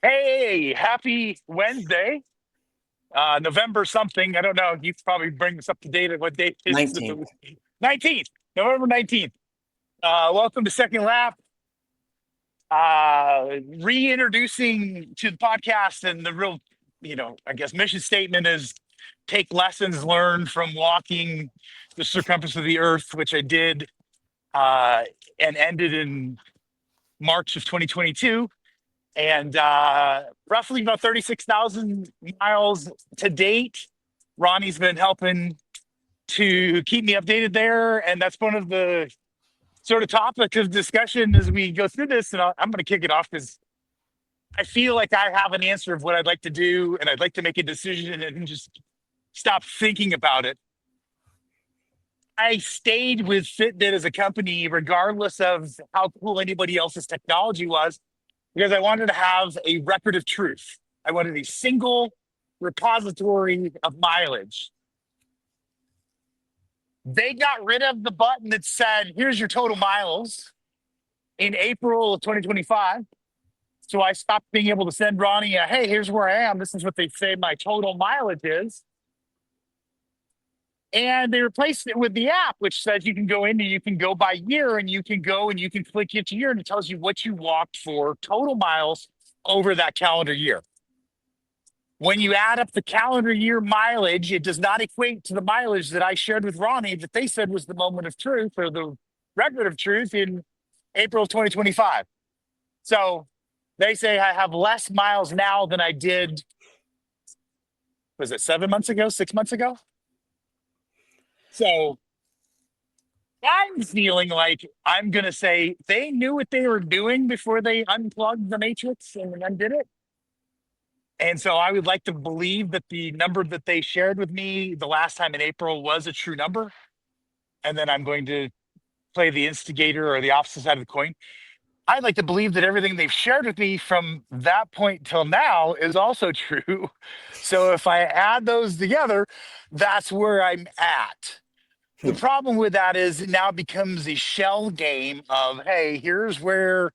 Hey, happy Wednesday, November something. I don't know. You could probably bring us up to date at what date it is. 19th. 19th, November 19th. Welcome to Second Lap. Reintroducing to the podcast and the real, I guess mission statement is take lessons learned from walking the circumference of the earth, which I did uh, and ended in March of 2022. And roughly about 36,000 miles to date. Ronnie's been helping to keep me updated there. And that's one of the sort of topics of discussion as we go through this. And I'm going to kick it off because I feel like I have an answer of what I'd like to do. And I'd like to make a decision and just stop thinking about it. I stayed with Fitbit as a company, regardless of how cool anybody else's technology was, because I wanted to have a record of truth. I wanted a single repository of mileage. They got rid of the button that said, here's your total miles in April of 2025. So I stopped being able to send Ronnie a, hey, here's where I am. This is what they say my total mileage is. And they replaced it with the app, which says you can go in and you can go by year and you can go and you can click each year and it tells you what you walked for total miles over that calendar year. When you add up the calendar year mileage, it does not equate to the mileage that I shared with Ronnie that they said was the moment of truth or the record of truth in April of 2025. So they say I have less miles now than I did, was it 7 months ago, 6 months ago? So I'm feeling like I'm going to say they knew what they were doing before they unplugged the matrix and undid it. And so I would like to believe that the number that they shared with me the last time in April was a true number. And then I'm going to play the instigator or the opposite side of the coin. I'd like to believe that everything they've shared with me from that point till now is also true. So if I add those together, that's where I'm at. The Hmm. problem with that is it now becomes a shell game of, hey, here's where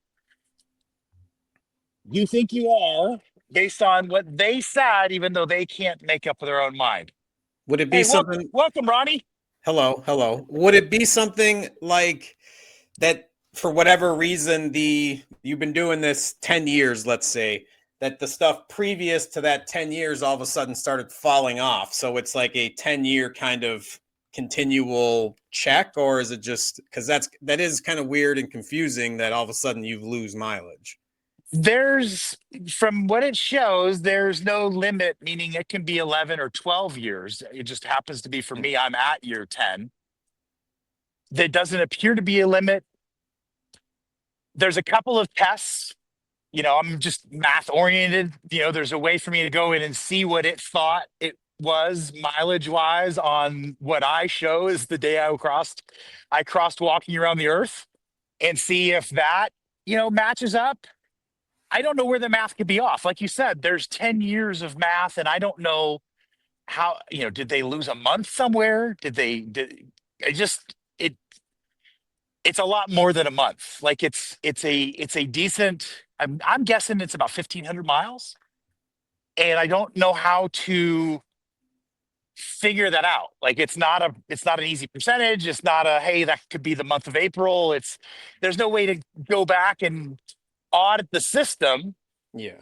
you think you are based on what they said, even though they can't make up their own mind. Would it be Hey, welcome, something? welcome, Ronnie. Hello, hello. Would it be something like that for whatever reason the you've been doing this 10 years, let's say, that the stuff previous to that 10 years all of a sudden started falling off. So it's like a 10-year kind of continual check, or is it just because that is kind of weird and confusing that all of a sudden you lose mileage? There's, from what it shows, there's no limit, meaning it can be 11 or 12 years. It just happens to be for me, I'm at year 10. There doesn't appear to be a limit. There's a couple of tests. I'm just math oriented. There's a way for me to go in and see what it thought it was mileage wise on what I show is the day I crossed walking around the earth and see if that, matches up. I don't know where the math could be off. Like you said, there's 10 years of math, and I don't know how, did they lose a month somewhere? I just, it's a lot more than a month. Like it's a decent, I'm guessing it's about 1,500 miles. And I don't know how to figure that out. Like it's not an easy percentage. It's not a, hey, that could be the month of April. There's no way to go back and audit the system Yeah.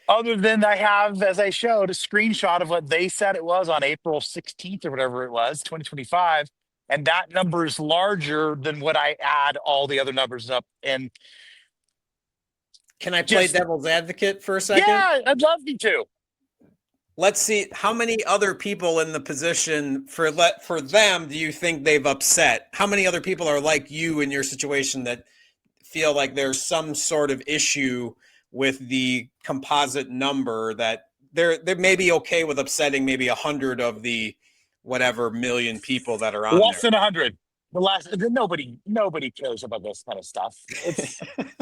other than I have, as I showed, a screenshot of what they said it was on April 16th or whatever it was, 2025. And that number is larger than what I add all the other numbers up. And Can I play just, devil's advocate for a second? yeah, I'd love you to. Let's see how many other people in the position for them do you think they've upset? How many other people are like you in your situation that feel like there's some sort of issue with the composite number that they're maybe okay with upsetting maybe 100 of the whatever million people that are on Less there? than 100. Nobody cares about this kind of stuff.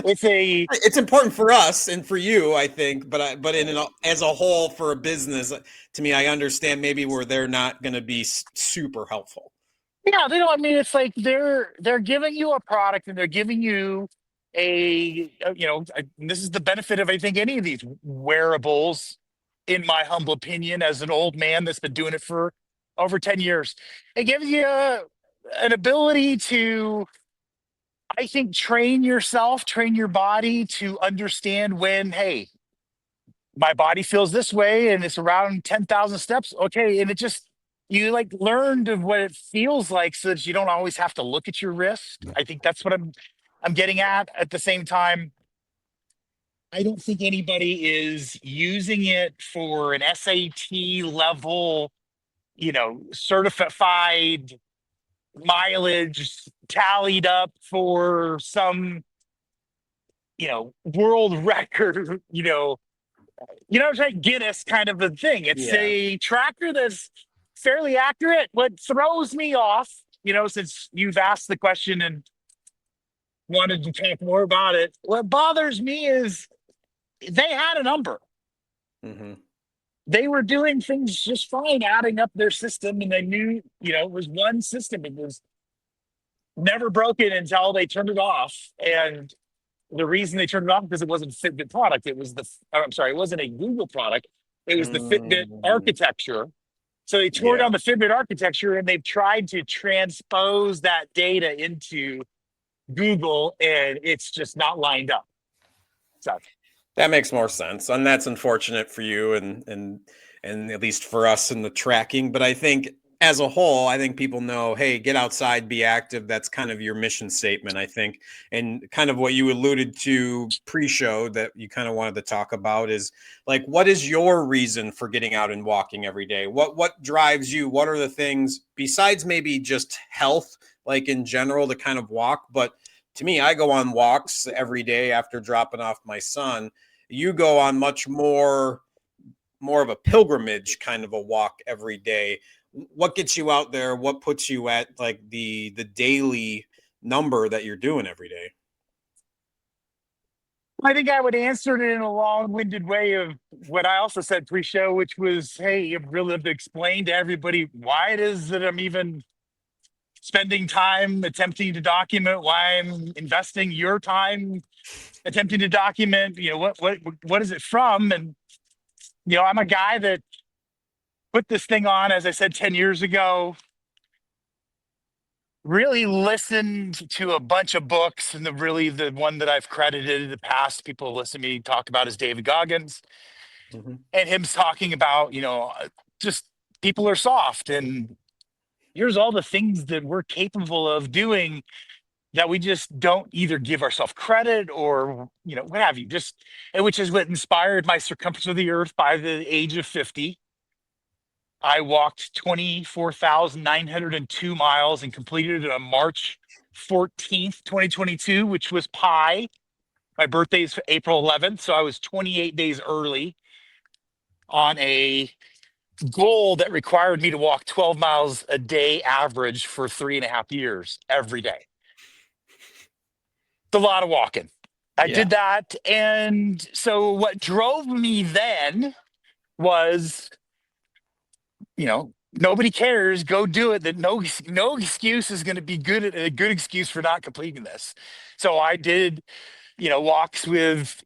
It's a, It's important for us and for you, I think, but as a whole for a business, to me, I understand maybe where they're not going to be super helpful. yeah, they don't, I mean, it's like they're giving you a product and they're giving you this is the benefit of, I think, any of these wearables, in my humble opinion, as an old man that's been doing it for over 10 years. It gives you an ability to, I think, train yourself, train your body to understand when, hey, my body feels this way and it's around 10,000 steps. Okay. And it just, you like learned of what it feels like so that you don't always have to look at your wrist. I think that's what I'm getting at the same time. I don't think anybody is using it for an SAT level, certified mileage tallied up for some, world record, what I'm saying? Guinness kind of a thing. It's Yeah. a tracker that's fairly accurate. What throws me off, since you've asked the question and wanted to talk more about it, what bothers me is they had a number. Hmm. They were doing things just fine, adding up their system, and they knew, it was one system. It was never broken until they turned it off. And the reason they turned it off because it wasn't a Fitbit product. I'm sorry, it wasn't a Google product. It was the Fitbit Mm, architecture. So they tore yeah. down the Fitbit architecture and they've tried to transpose that data into Google, and it's just not lined up. So That makes more sense, and that's unfortunate for you, and at least for us in the tracking. But I think as a whole, I think people know, hey, get outside, be active. That's kind of your mission statement, I think, and kind of what you alluded to pre-show that you kind of wanted to talk about is like, what is your reason for getting out and walking every day? What drives you? What are the things besides maybe just health, like in general, to kind of walk, but to me, I go on walks every day after dropping off my son. You go on much more of a pilgrimage kind of a walk every day. What gets you out there? What puts you at like the daily number that you're doing every day? I think I would answer it in a long-winded way of what I also said pre-show, which was, hey, you really have to explain to everybody why it is that I'm even spending time attempting to document, why I'm investing your time attempting to document, what is it from? And I'm a guy that put this thing on, as I said 10 years ago, really listened to a bunch of books, and the one that I've credited in the past people listen to me talk about is David Goggins, Mhm. and him talking about, just people are soft, and here's all the things that we're capable of doing that we just don't either give ourselves credit or, what have you, just, and which is what inspired my circumference of the earth by the age of 50. I walked 24,902 miles and completed it on March 14th, 2022, which was Pi. My birthday is April 11th. So I was 28 days early on a goal that required me to walk 12 miles a day average for 3.5 years every day. It's a lot of walking. I Yeah. did that. And so what drove me then was, nobody cares. Go do it. That no excuse is going to be a good excuse for not completing this. So I did, walks with,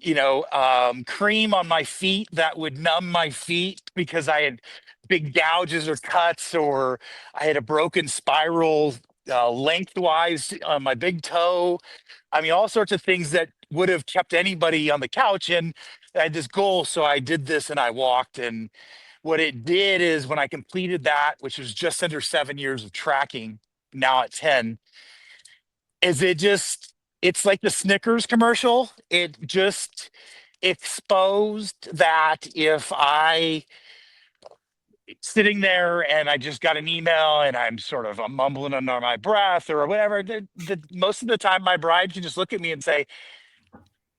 cream on my feet that would numb my feet because I had big gouges or cuts, or I had a broken spiral lengthwise on my big toe. I mean, all sorts of things that would have kept anybody on the couch. And I had this goal. So I did this and I walked. And what it did is when I completed that, which was just under 7 years of tracking, now at 10, is it's like the Snickers commercial. It just exposed that if I sitting there and I just got an email and I'm mumbling under my breath or whatever, most of the time my bride can just look at me and say,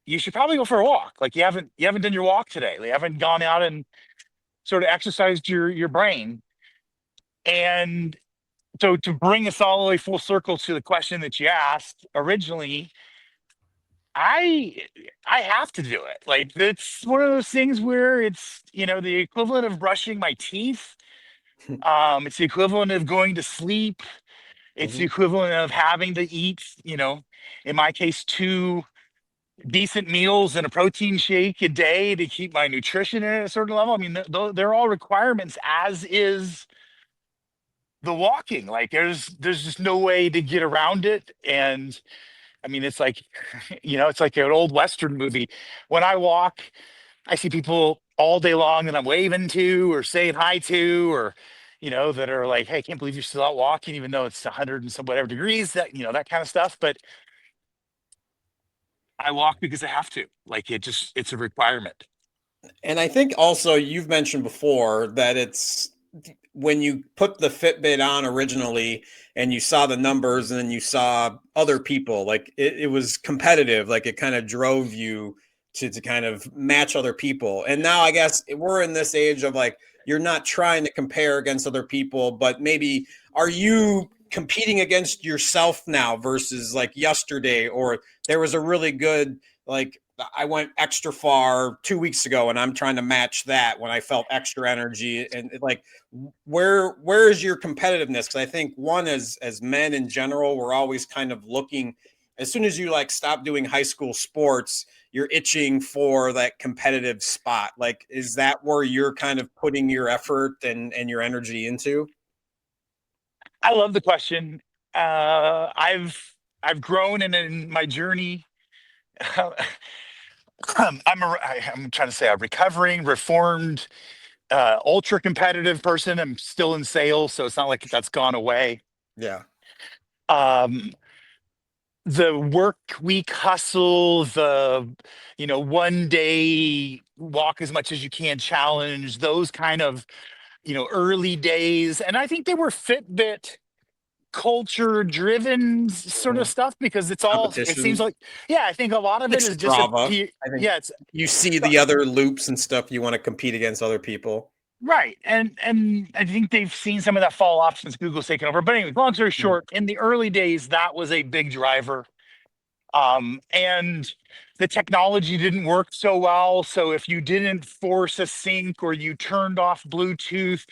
you should probably go for a walk. Like you haven't done your walk today. You haven't gone out and sort of exercised your brain. And so to bring us all the way full circle to the question that you asked originally, I I have to do it. Like it's one of those things where it's, the equivalent of brushing my teeth. It's the equivalent of going to sleep. It's the Mhm. equivalent of having to eat, in my case, two. decent meals and a protein shake a day to keep my nutrition at a certain level. I mean, they're all requirements, as is the walking. Like there's just no way to get around it. And I mean, it's like, it's like an old Western movie. When I walk, I see people all day long that I'm waving to or saying hi to, or, that are like, hey, I can't believe you're still out walking, even though it's 100 and some whatever degrees, that kind of stuff. But I walk because I have to. Like it's a requirement. And I think also you've mentioned before that it's when you put the Fitbit on originally and you saw the numbers and then you saw other people, like it was competitive, like it kind of drove you to kind of match other people. And now I guess we're in this age of like, you're not trying to compare against other people, but maybe are you competing against yourself now versus like yesterday, or there was a really good, like, I went extra far 2 weeks ago and I'm trying to match that when I felt extra energy. And like, where is your competitiveness? Because I think one, as men in general, we're always kind of looking, as soon as you like stop doing high school sports, you're itching for that competitive spot. Like, is that where you're kind of putting your effort and your energy into? I love the question. I've grown in my journey. I'm trying to say a recovering, reformed, ultra competitive person. I'm still in sales, so it's not like that's gone away. Yeah. Um, the work week hustle, the 1 day walk as much as you can challenge, those kind of early days, and I think they were Fitbit culture driven sort of Mhm. stuff, because it seems Competition. like, yeah, I think a lot of it It's is just a Strava. I think yeah, it's you see the other loops and stuff. You want to compete against other people. right. And I think they've seen some of that fall off since Google's taken over. But anyway, long story Mhm. short, in the early days, that was a big driver. And the technology didn't work so well. So if you didn't force a sync or you turned off Bluetooth,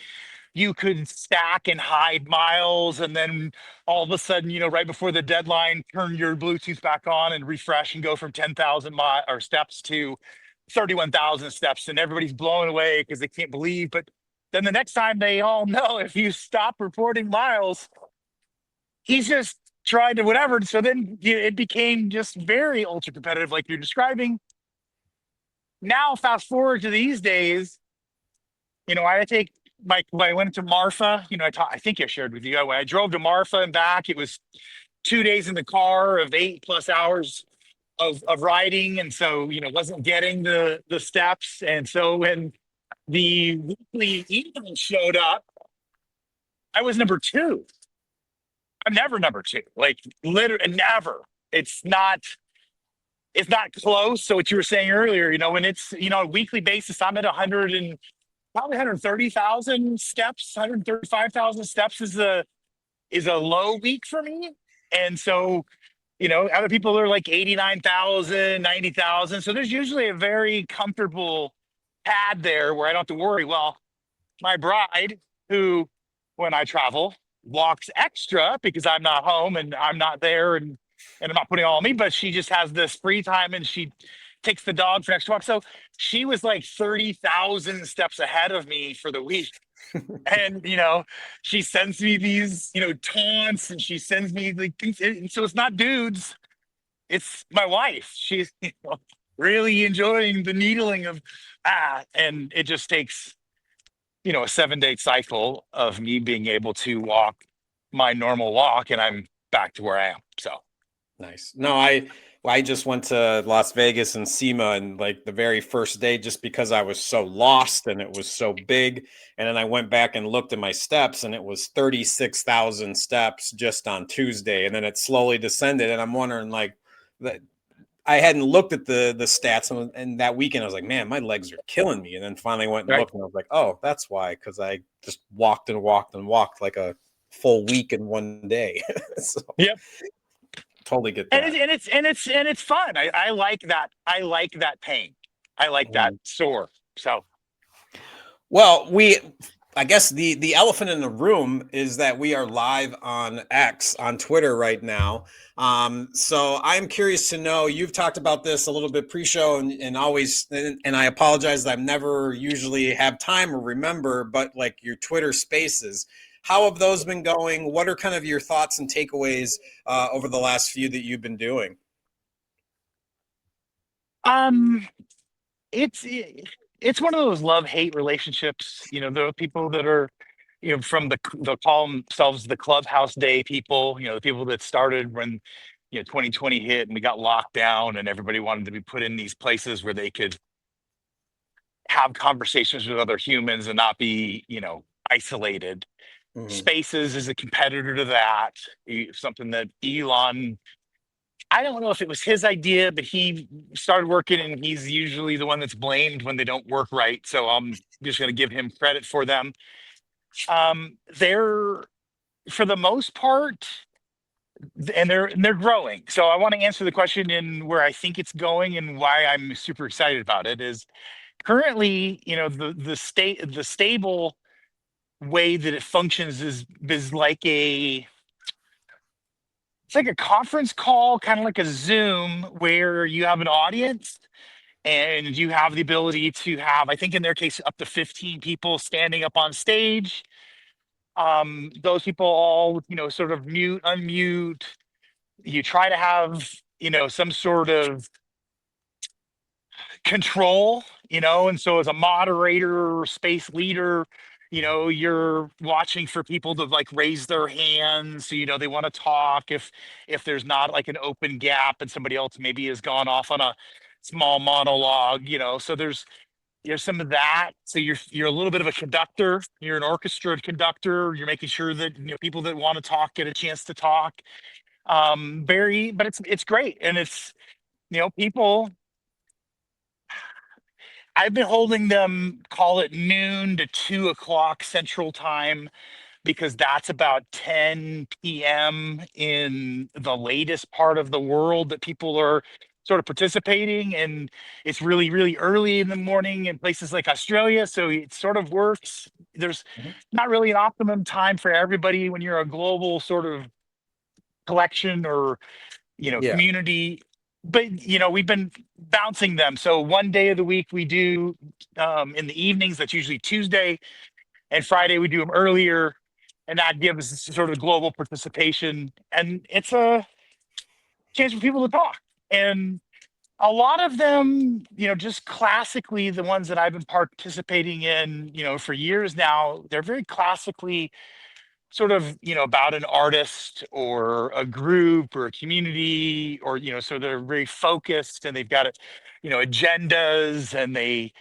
you could stack and hide miles. And then all of a sudden, right before the deadline, turn your Bluetooth back on and refresh and go from 10,000 or steps to 31,000 steps. And everybody's blown away because they can't believe. But then the next time, they all know, if you stop reporting miles, he's just tried to whatever. So then it became just very ultra competitive, like you're describing. Now, fast forward to these days, I take when I went to Marfa, I think I shared with you, when I drove to Marfa and back, it was 2 days in the car of 8+ hours of riding. And so, wasn't getting the steps. And so when the weekly email showed up, I was number two. I'm never number two, like literally never. It's not, it's not close. So what you were saying earlier, when it's, a weekly basis, I'm at 100 and probably 130,000 steps, 135,000 steps is a low week for me. And so, other people are like 89,000, 90,000. So there's usually a very comfortable pad there where I don't have to worry. Well, my bride, who, when I travel, walks extra because I'm not home and I'm not there, and I'm not putting it all on me, but she just has this free time and she takes the dog for an extra walk. So she was like 30,000 steps ahead of me for the week. And she sends me these taunts, and she sends me like things. And so it's not dudes, it's my wife. She's really enjoying the needling of and it just takes a 7 day cycle of me being able to walk my normal walk, and I'm back to where I am. So Nice. No, I just went to Las Vegas and SEMA and like the very first day just because I was so lost and it was so big. And then I went back and looked at my steps and it was 36,000 steps just on Tuesday. And then it slowly descended. And I'm wondering like that I hadn't looked at the stats and that weekend I was like, man, my legs are killing me. And then finally went and right. looked and I was like, oh, that's why. Cause I just walked and walked and walked like a full week in one day. So Yep. totally get And that. it's fun. I like that. I like that pain. I like that Mhm. sore. So Well, I guess the elephant in the room is that we are live on X on Twitter right now. So I'm curious to know. You've talked about this a little bit pre-show, and always, and I apologize that I've never usually have time or remember, but like your Twitter Spaces, how have those been going? What are kind of your thoughts and takeaways over the last few that you've been doing? Um, it's it's one of those love hate relationships. There are people that are, from they'll call themselves the clubhouse day people. The people that started when 2020 hit and we got locked down and everybody wanted to be put in these places where they could have conversations with other humans and not be isolated. Hmm. Spaces is a competitor to that. Something that Elon, I don't know if it was his idea, but he started working and he's usually the one that's blamed when they don't work right. So I'm just going to give him credit for them. They're, for the most part, and they're growing. So I want to answer the question in where I think it's going and why I'm super excited about it is currently, the stable way that it functions is like it's like a conference call, kind of like a Zoom, where you have an audience and you have the ability to have, I think in their case, up to 15 people standing up on stage. Those people all, sort of mute, unmute. You try to have, some sort of control, and so as a moderator or space leader, you're watching for people to like raise their hands. So, they want to talk if there's not like an open gap and somebody else maybe has gone off on a small monologue, so there's some of that. So you're a little bit of a conductor. You're an orchestra conductor. You're making sure that people that want to talk get a chance to talk. But it's great, and it's people. I've been holding them, call it noon to 2 o'clock Central Time, because that's about 10 p.m. in the latest part of the world that people are sort of participating. And it's really, really early in the morning in places like Australia. So it sort of works. There's Hmm. not really an optimum time for everybody when you're a global sort of collection or Yeah. community. But we've been bouncing them. So one day of the week we do in the evenings. That's usually Tuesday, and Friday we do them earlier, and that gives sort of global participation. And it's a chance for people to talk. And a lot of them, just classically, the ones that I've been participating in, for years now, they're very classically sort of about an artist or a group or a community, or so they're very focused and they've got it, agendas, and they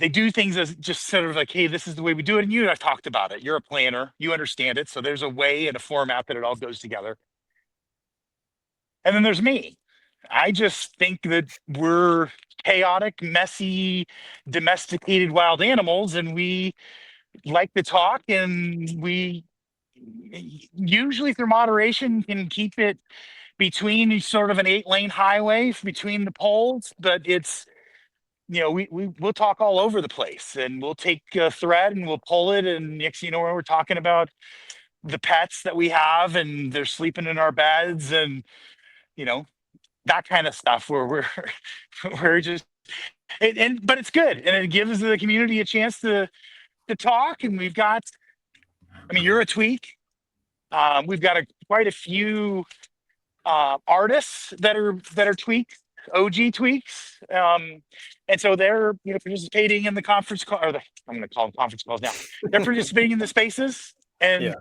do things as just sort of like, hey, this is the way we do it, and you and I've talked about it. You're a planner, you understand it, so there's a way and a format that it all goes together. And then there's me. I just think that we're chaotic, messy, domesticated wild animals, and we like to talk, and we usually through moderation can keep it between sort of an 8 lane highway between the poles. But it's we'll talk all over the place, and we'll take a thread and we'll pull it, and next we're talking about the pets that we have and they're sleeping in our beds, and you know that kind of stuff where we're we're just but it's good, and it gives the community a chance to talk. And we've got, I mean, you're a tweak. We've got quite a few artists that are tweaks, OG tweaks, and so they're participating in the conference call, or I'm going to call them conference calls now. They're participating in the spaces, and Yeah.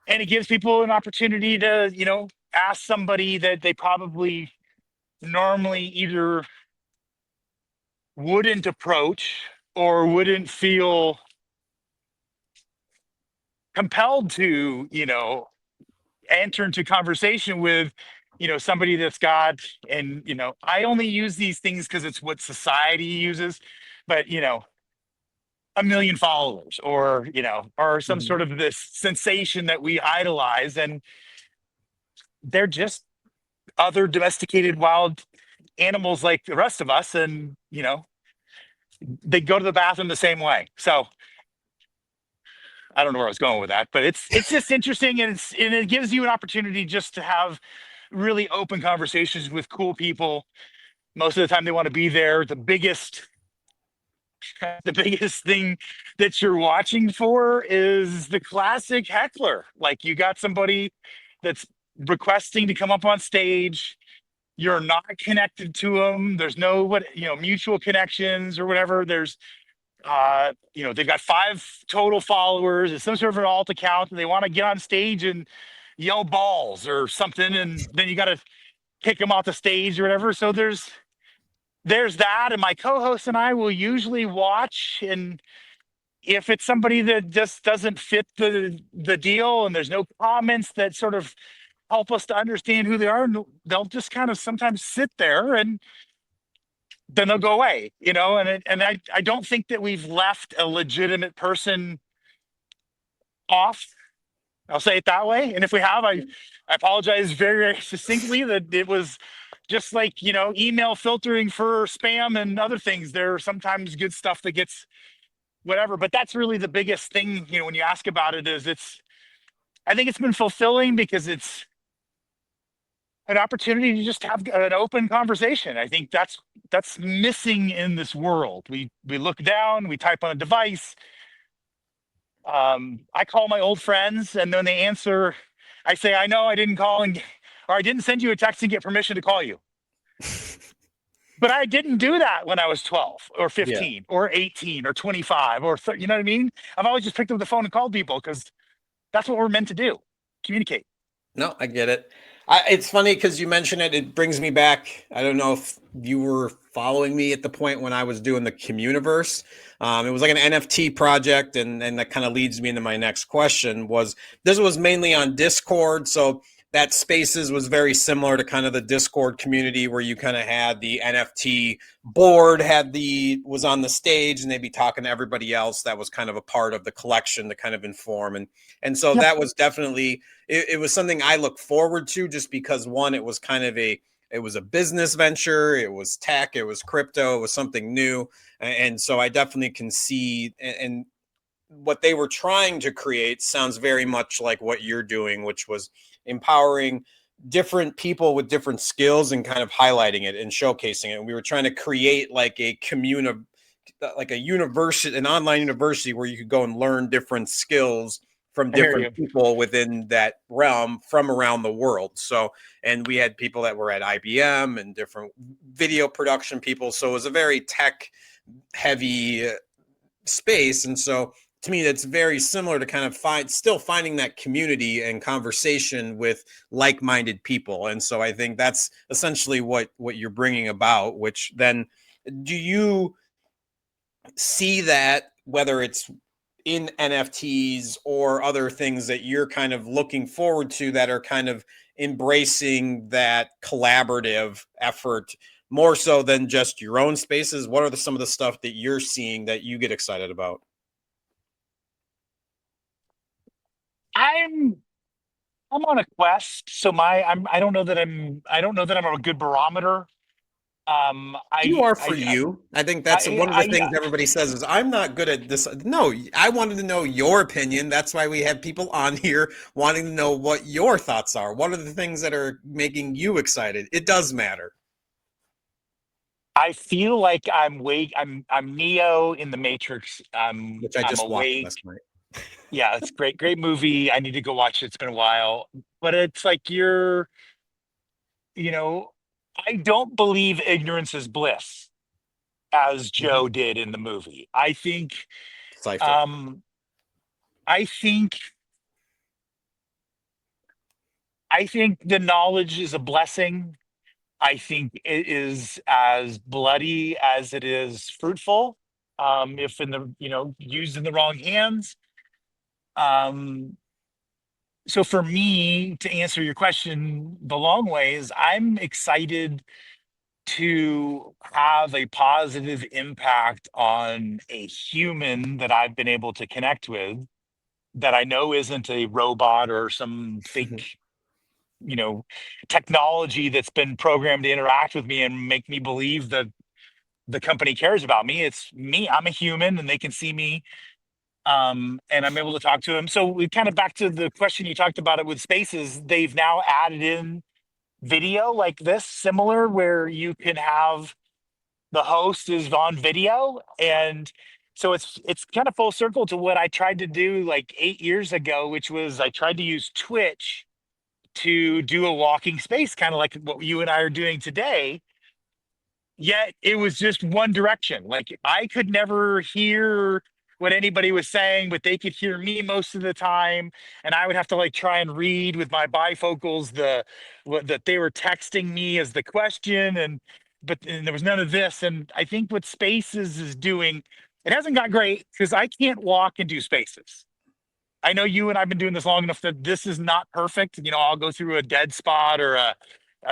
and it gives people an opportunity to ask somebody that they probably normally either wouldn't approach or wouldn't feel compelled to enter into conversation with somebody that's got. And I only use these things because it's what society uses, but 1 million followers, or some Mhm. sort of this sensation that we idolize. And they're just other domesticated wild animals like the rest of us, and they go to the bathroom the same way. So I don't know where I was going with that, but it's just interesting, and it gives you an opportunity just to have really open conversations with cool people. Most of the time, they want to be there. The biggest thing that you're watching for is the classic heckler. Like you got somebody that's requesting to come up on stage. You're not connected to them. There's no mutual connections or whatever. They've got 5 total followers. It's some sort of an alt account, and they want to get on stage and yell balls or something, and then you got to kick them off the stage or whatever. So there's that, and my co-host and I will usually watch, and if it's somebody that just doesn't fit the deal, and there's no comments that sort of help us to understand who they are, and they'll just kind of sometimes sit there, and then they'll go away, and I don't think that we've left a legitimate person off. I'll say it that way. And if we have, I apologize very, very succinctly that it was just like, email filtering for spam and other things. There are sometimes good stuff that gets whatever, but that's really the biggest thing, when you ask about it, is I think it's been fulfilling because it's an opportunity to just have an open conversation. I think that's missing in this world. We look down, we type on a device. I call my old friends, and then they answer. I say, I know I didn't call or I didn't send you a text and get permission to call you. But I didn't do that when I was 12 or Yeah. 15 or 18 or 25 or 30, you know what I mean? I've always just picked up the phone and called people because that's what we're meant to do, communicate. No, I get it. It's funny because you mentioned it. It brings me back. I don't know if you were following me at the point when I was doing the Communiverse. It was like an NFT project, and that kind of leads me into my next question. This was mainly on Discord, so that Spaces was very similar to kind of the Discord community where you kind of had the NFT board, was on the stage, and they'd be talking to everybody else that was kind of a part of the collection to kind of inform, and so Yep. that was definitely it was something I look forward to, just because one, it was kind of it was a business venture, it was tech, it was crypto, it was something new, and so I definitely can see and what they were trying to create sounds very much like what you're doing, which was empowering different people with different skills and kind of highlighting it and showcasing it. And we were trying to create like a community, like a university, an online university where you could go and learn different skills from I hear you. different people within that realm from around the world. So, and we had people that were at IBM and different video production people. So it was a very tech heavy space. And so to me, that's very similar to kind of still finding that community and conversation with like-minded people. And so I think that's essentially what you're bringing about, which then do you see that, whether it's in NFTs or other things that you're kind of looking forward to that are kind of embracing that collaborative effort more so than just your own spaces? What are some of the stuff that you're seeing that you get excited about? I'm I'm on a quest, so I don't know that I'm a good barometer. You are for you. I think that's one of the I things everybody says is I'm not good at this. No, I wanted to know your opinion. That's why we have people on here wanting to know what your thoughts are. What are the things that are making you excited? It does matter. I feel like I'm Neo in the Matrix. Which I I'm just watched awake. last night. Yeah, it's great movie. I need to go watch it. It's been a while. But it's like you know, I don't believe ignorance is bliss, as Mhm. Joe did in the movie. Cipher. Um I think I think the knowledge is a blessing. I think it is as bloody as it is fruitful. If in the used in the wrong hands. Um, so for me, to answer your question the long ways, I'm excited to have a positive impact on a human that I've been able to connect with, that I know isn't a robot or some fake, you know, technology that's been programmed to interact with me and make me believe that the company cares about me. It's me. I'm a human, and they can see me And I'm able to talk to him. So we kind of back to the question you talked about it with Spaces. They've now added in video like this, similar, where you can have the host is on video, and so it's kind of full circle to what I tried to do like 8 years ago, which was I tried to use Twitch to do a walking space, kind of like what you and I are doing today. Yet it was just one direction. Like I could never hear what anybody was saying, but they could hear me most of the time. And I would have to like try and read with my bifocals the what that they were texting me as the question. And there was none of this. And I think what Spaces is doing, it hasn't got great because I can't walk and do Spaces. I know you and I've been doing this long enough that this is not perfect. You know, I'll go through a dead spot or a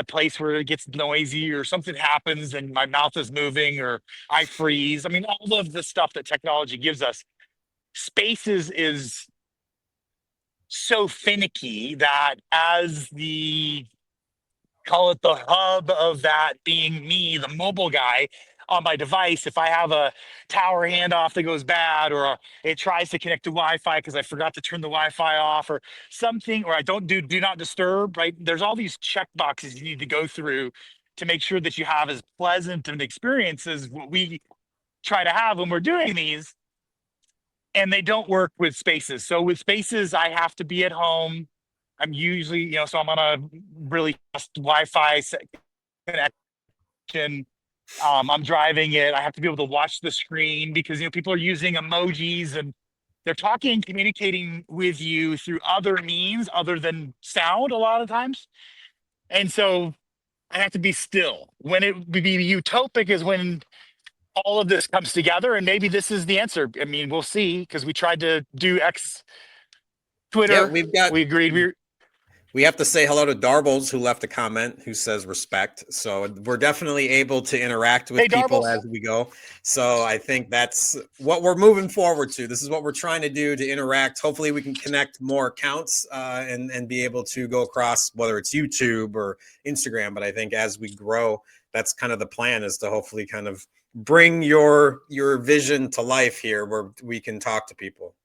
place where it gets noisy or something happens and my mouth is moving or I freeze. I mean, all of the stuff that technology gives us. Spaces is so finicky that as the call it the hub of that being me, the mobile guy on my device. If I have a tower handoff that goes bad, or it tries to connect to Wi-Fi because I forgot to turn the Wi-Fi off, or something, or I don't do not disturb, right? There's all these check boxes you need to go through to make sure that you have as pleasant an experience as what we try to have when we're doing these. And they don't work with Spaces. So with Spaces, I have to be at home. I'm usually, so I'm on a really fast Wi-Fi connection. I'm driving it. I have to be able to watch the screen because people are using emojis and they're talking and communicating with you through other means other than sound a lot of times. And so I have to be still. When it would be utopic is when all of this comes together, and maybe this is the answer. I mean, we'll see, because we tried to do X Yeah, Twitter. We agreed we have to say hello to Darbles, who left a comment who says respect. So we're definitely able to interact with hey people Darbles. as we go. So I think that's what we're moving forward to. This is what we're trying to do, to interact. Hopefully we can connect more accounts and be able to go across, whether it's YouTube or Instagram. But I think as we grow, that's kind of the plan, is to hopefully kind of bring your vision to life here, where we can talk to people.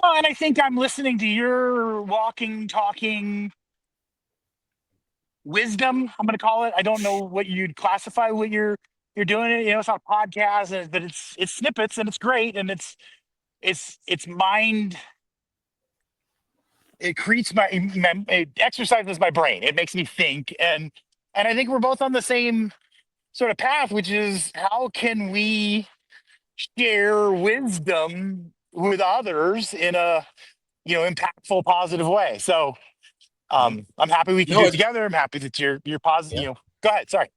Well, and I think I'm listening to your walking, talking wisdom. I'm going to call it. I don't know what you'd classify what you're doing. It, it's not a podcast, but it's snippets, and it's great, and it's mind. It creates it exercises my brain. It makes me think, and I think we're both on the same sort of path, which is how can we share wisdom with others in a impactful, positive way. So I'm happy we can do No, it together. I'm happy that you're positive. yeah. Go ahead. Sorry.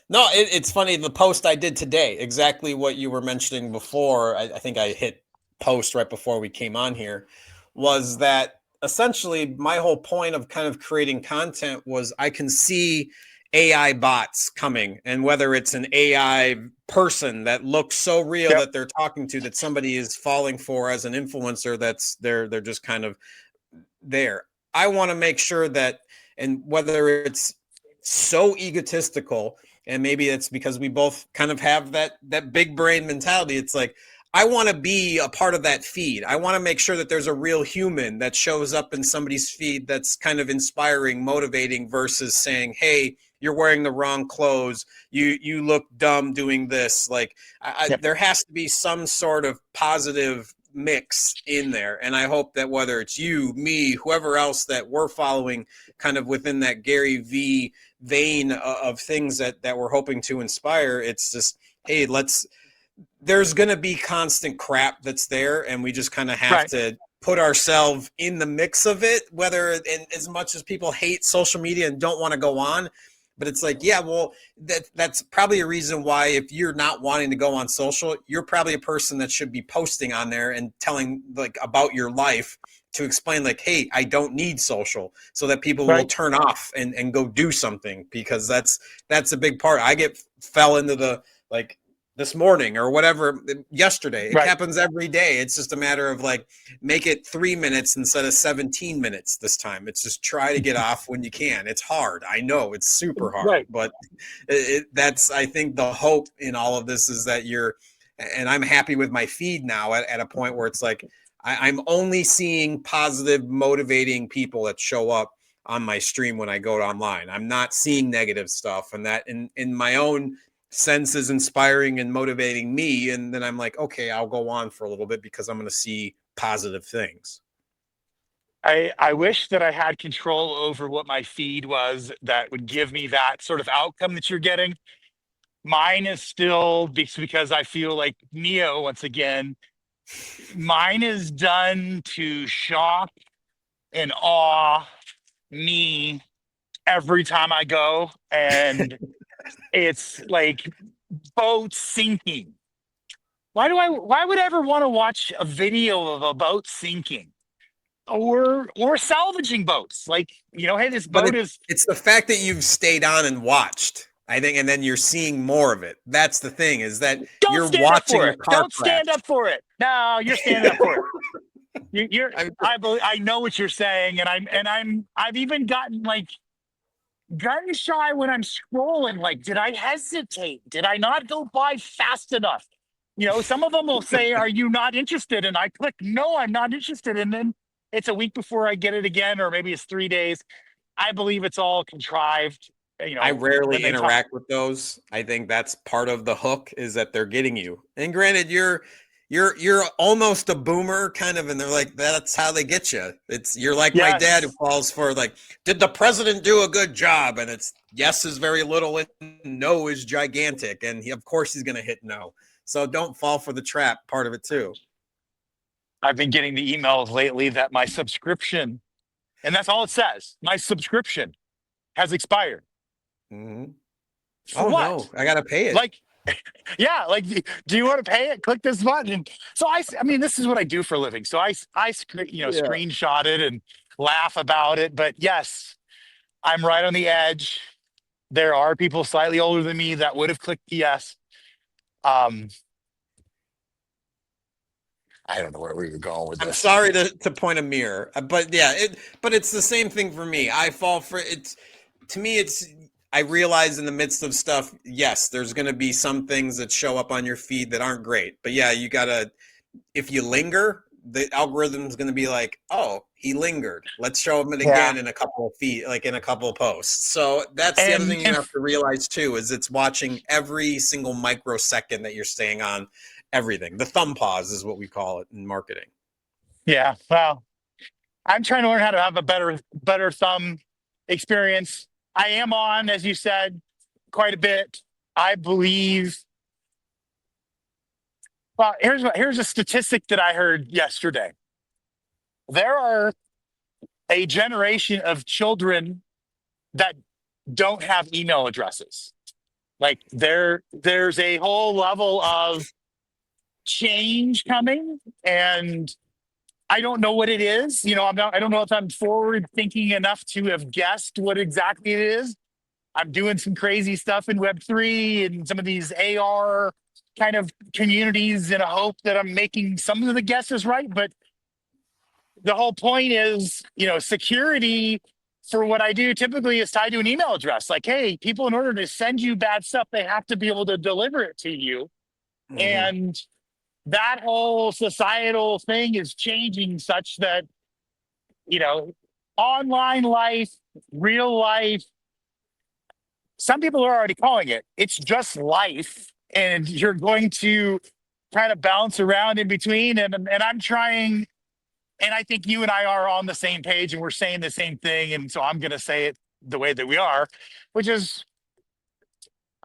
No, it's funny. The post I did today, exactly what you were mentioning before, I think I hit post right before we came on here, was that essentially my whole point of kind of creating content was I can see AI bots coming, and whether it's an AI person that looks so real Yep. that they're talking to, that somebody is falling for as an influencer, that's they're just kind of there. I want to make sure that, and whether it's so egotistical, and maybe it's because we both kind of have that big brain mentality, it's like, I want to be a part of that feed. I want to make sure that there's a real human that shows up in somebody's feed that's kind of inspiring, motivating, versus saying, hey, you're wearing the wrong clothes, you look dumb doing this. Like Yep. there has to be some sort of positive mix in there. And I hope that whether it's you, me, whoever else that we're following kind of within that Gary V vein of things that we're hoping to inspire, it's just, hey, there's going to be constant crap that's there, and we just kind of have Right. to put ourselves in the mix of it, whether, and as much as people hate social media and don't want to go on. But it's like, yeah, well, that's probably a reason why, if you're not wanting to go on social, you're probably a person that should be posting on there and telling like about your life, to explain like, hey, I don't need social, so that people will Right. turn off and go do something, because that's a big part. I fell into the, like, this morning or whatever, yesterday. It Right. happens every day. It's just a matter of like, make it 3 minutes instead of 17 minutes this time. It's just try to get off when you can. It's hard. I know it's super hard, Right. but that's, I think, the hope in all of this is that you're and I'm happy with my feed now at a point where it's like I'm only seeing positive, motivating people that show up on my stream when I go online. I'm not seeing negative stuff, and that in my own sense is inspiring and motivating me. And then I'm like, okay, I'll go on for a little bit because I'm going to see positive things. I wish that I had control over what my feed was that would give me that sort of outcome that you're getting. Mine is still because I feel like Neo once again. Mine is done to shock and awe me every time I go, and it's like boat sinking. Why would I ever want to watch a video of a boat sinking or salvaging boats? Like, hey, this But boat is. it's the fact that you've stayed on and watched, I think, and then you're seeing more of it. That's the thing, is that Don't you're stand up for watching a it. car Don't crash. stand up for it. No, you're standing up for it. You're. I, I know what you're saying, and I've even gotten like gun shy when I'm scrolling. Like, did I hesitate? Did I not go by fast enough? Some of them will say, "Are you not interested?" And I click, "No, I'm not interested." And then it's a week before I get it again, or maybe it's 3 days. I believe it's all contrived. I When rarely they talk. interact with those. I think that's part of the hook, is that they're getting you. And granted, you're almost a boomer kind of, and they're like, that's how they get you. You're like my dad, who Yes, falls for like, did the president do a good job? And it's yes is very little and no is gigantic, and of course he's gonna hit no. So don't fall for the trap part of it too. I've been getting the emails lately that my subscription, and that's all it says, my subscription has expired. Mm-hmm. For Oh no, what? I gotta pay it. Like, yeah, like, do you want to pay it? Click this button. And so I mean, this is what I do for a living. So Yeah. screenshot it and laugh about it. But yes, I'm right on the edge. There are people slightly older than me that would have clicked yes. Um, I don't know where we were going with I'm this. sorry to point a mirror, but yeah, but it's the same thing for me. I fall for it. To me, I realize in the midst of stuff, yes, there's going to be some things that show up on your feed that aren't great. But yeah, you gotta, if you linger, the algorithm's going to be like, oh, he lingered. Let's show him it Yeah, again in a couple of feed, like in a couple of posts. So that's the other and thing you have to realize too, is it's watching every single microsecond that you're staying on everything. The thumb pause is what we call it in marketing. yeah. Well, I'm trying to learn how to have a better thumb experience. I am on, as you said, quite a bit. I believe. Well, here's a statistic that I heard yesterday. There are a generation of children that don't have email addresses. Like there's a whole level of change coming, and I don't know what it is. I don't know if I'm forward thinking enough to have guessed what exactly it is. I'm doing some crazy stuff in Web3 and some of these AR kind of communities in a hope that I'm making some of the guesses right. But the whole point is, security for what I do typically is tied to an email address. Like, hey, people, in order to send you bad stuff, they have to be able to deliver it to you. Mm-hmm. And that whole societal thing is changing such that, you know, online life, real life, some people are already calling it, it's just life. And you're going to kind of bounce around in between. And I'm trying, and I think you and I are on the same page and we're saying the same thing. And so I'm going to say it the way that we are, which is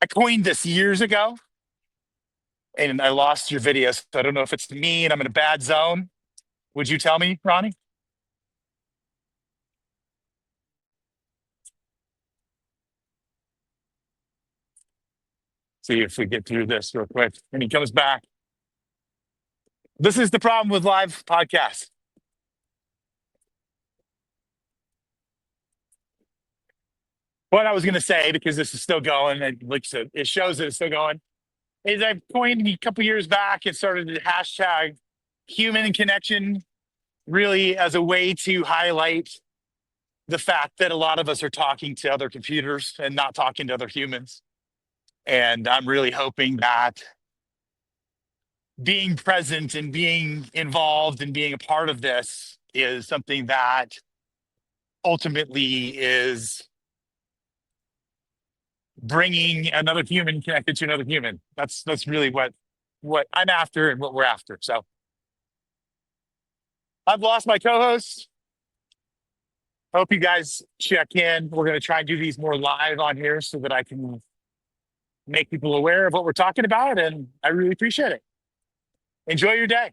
I coined this years ago and I lost your video. So I don't know if it's me and I'm in a bad zone. Would you tell me, Ronnie? See if we get through this real quick. And he comes back. This is the problem with live podcasts. What I was going to say, because this is still going, it shows that it's still going, is I've coined a couple years back and started the hashtag human connection, really as a way to highlight the fact that a lot of us are talking to other computers and not talking to other humans. And I'm really hoping that being present and being involved and being a part of this is something that ultimately is bringing another human connected to another human. That's really what I'm after and what we're after. So I've lost my co-host. Hope you guys check in. We're going to try and do these more live on here so that I can make people aware of what we're talking about. And I really appreciate it. Enjoy your day.